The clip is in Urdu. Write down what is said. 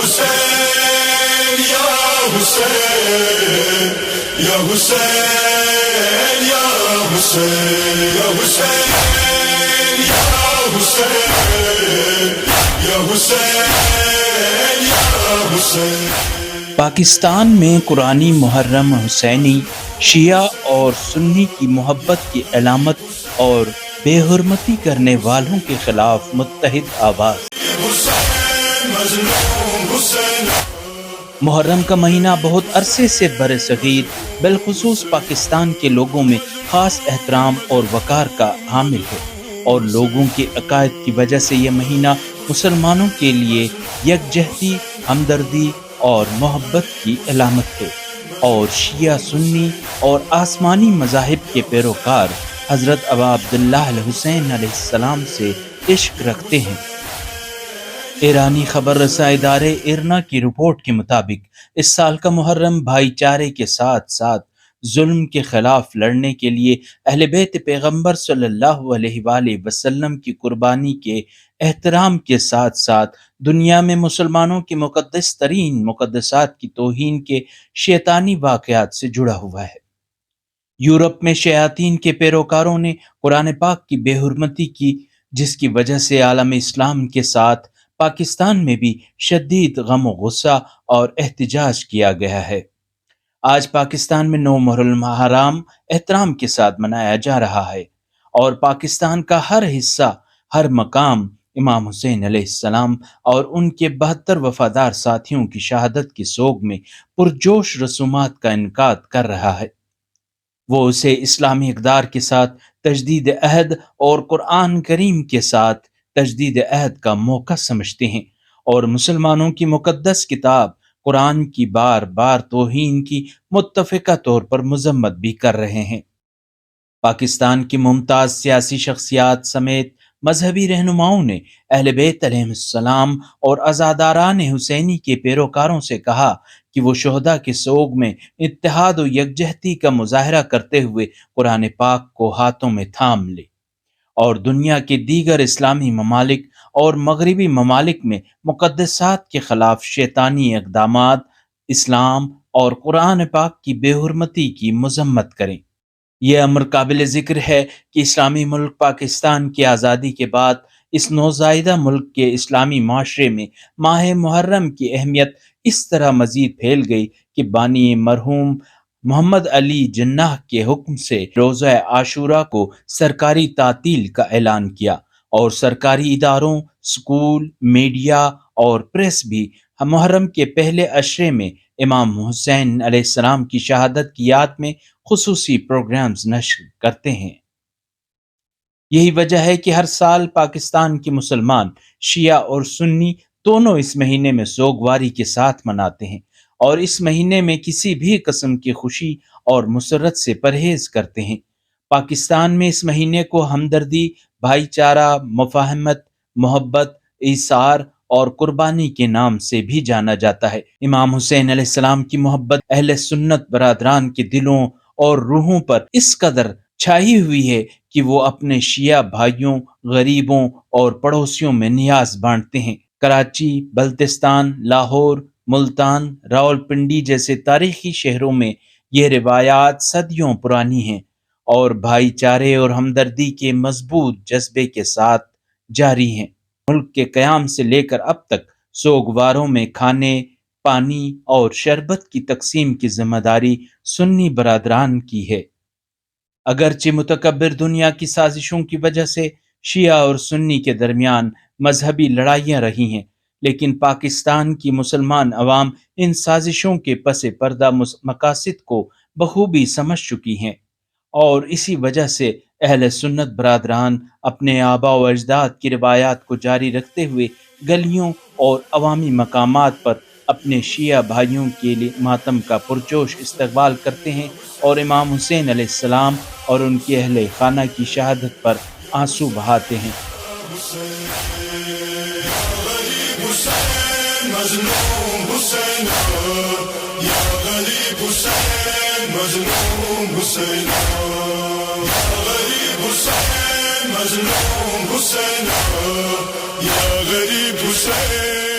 حسین یا حسین یا حسین یا حسین یا حسین یا حسین یا حسین یا حسین. پاکستان میں قرآنی محرم حسینی شیعہ اور سنی کی محبت کی علامت اور بے حرمتی کرنے والوں کے خلاف متحد آواز. محرم کا مہینہ بہت عرصے سے برصغیر بالخصوص پاکستان کے لوگوں میں خاص احترام اور وقار کا حامل ہے، اور لوگوں کے عقائد کی وجہ سے یہ مہینہ مسلمانوں کے لیے یکجہتی، ہمدردی اور محبت کی علامت ہے. اور شیعہ، سنی اور آسمانی مذاہب کے پیروکار حضرت ابا عبداللہ الحسین علیہ السلام سے عشق رکھتے ہیں. ایرانی خبر رساں ادارے ایرنا کی رپورٹ کے مطابق اس سال کا محرم بھائی چارے کے ساتھ ساتھ ظلم کے خلاف لڑنے کے لیے اہل بیت پیغمبر صلی اللہ علیہ وآلہ وسلم کی قربانی کے احترام کے ساتھ ساتھ دنیا میں مسلمانوں کے مقدس ترین مقدسات کی توہین کے شیطانی واقعات سے جڑا ہوا ہے. یورپ میں شیاطین کے پیروکاروں نے قرآن پاک کی بے حرمتی کی، جس کی وجہ سے عالم اسلام کے ساتھ پاکستان میں بھی شدید غم و غصہ اور احتجاج کیا گیا ہے. آج پاکستان میں 9 محرم حرام احترام کے ساتھ منایا جا رہا ہے، اور پاکستان کا ہر حصہ، ہر مقام امام حسین علیہ السلام اور ان کے 72 وفادار ساتھیوں کی شہادت کی سوگ میں پرجوش رسومات کا انعقاد کر رہا ہے. وہ اسے اسلامی اقدار کے ساتھ تجدید عہد اور قرآن کریم کے ساتھ تجدید عہد کا موقع سمجھتے ہیں، اور مسلمانوں کی مقدس کتاب قرآن کی بار بار توہین کی متفقہ طور پر مذمت بھی کر رہے ہیں. پاکستان کی ممتاز سیاسی شخصیات سمیت مذہبی رہنماؤں نے اہل بیت علیہ السلام اور عزاداران حسینی کے پیروکاروں سے کہا کہ وہ شہداء کے سوگ میں اتحاد و یکجہتی کا مظاہرہ کرتے ہوئے قرآن پاک کو ہاتھوں میں تھام لے، اور دنیا کے دیگر اسلامی ممالک اور مغربی ممالک میں مقدسات کے خلاف شیطانی اقدامات، اسلام اور قرآن پاک کی بے حرمتی کی مذمت کریں. یہ امر قابل ذکر ہے کہ اسلامی ملک پاکستان کی آزادی کے بعد اس نوزائیدہ ملک کے اسلامی معاشرے میں ماہ محرم کی اہمیت اس طرح مزید پھیل گئی کہ بانی مرحوم محمد علی جناح کے حکم سے روزہ عاشوراء کو سرکاری تعطیل کا اعلان کیا، اور سرکاری اداروں، سکول، میڈیا اور پریس بھی محرم کے پہلے عشرے میں امام حسین علیہ السلام کی شہادت کی یاد میں خصوصی پروگرامز نشر کرتے ہیں. یہی وجہ ہے کہ ہر سال پاکستان کے مسلمان شیعہ اور سنی دونوں اس مہینے میں سوگواری کے ساتھ مناتے ہیں، اور اس مہینے میں کسی بھی قسم کی خوشی اور مسرت سے پرہیز کرتے ہیں. پاکستان میں اس مہینے کو ہمدردی، بھائی چارہ، مفاہمت، محبت، ایثار اور قربانی کے نام سے بھی جانا جاتا ہے. امام حسین علیہ السلام کی محبت اہل سنت برادران کے دلوں اور روحوں پر اس قدر چھائی ہوئی ہے کہ وہ اپنے شیعہ بھائیوں، غریبوں اور پڑوسیوں میں نیاز بانٹتے ہیں. کراچی، بلتستان، لاہور، ملتان، راولپنڈی جیسے تاریخی شہروں میں یہ روایات صدیوں پرانی ہیں، اور بھائی چارے اور ہمدردی کے مضبوط جذبے کے ساتھ جاری ہیں. ملک کے قیام سے لے کر اب تک سوگواروں میں کھانے، پانی اور شربت کی تقسیم کی ذمہ داری سنی برادران کی ہے. اگرچہ متکبر دنیا کی سازشوں کی وجہ سے شیعہ اور سنی کے درمیان مذہبی لڑائیاں رہی ہیں، لیکن پاکستان کی مسلمان عوام ان سازشوں کے پس پردہ مقاصد کو بخوبی سمجھ چکی ہیں، اور اسی وجہ سے اہل سنت برادران اپنے آباء و اجداد کی روایات کو جاری رکھتے ہوئے گلیوں اور عوامی مقامات پر اپنے شیعہ بھائیوں کے لیے ماتم کا پرجوش استقبال کرتے ہیں، اور امام حسین علیہ السلام اور ان کے اہل خانہ کی شہادت پر آنسو بہاتے ہیں. مظلوم حسین یا غریب حسین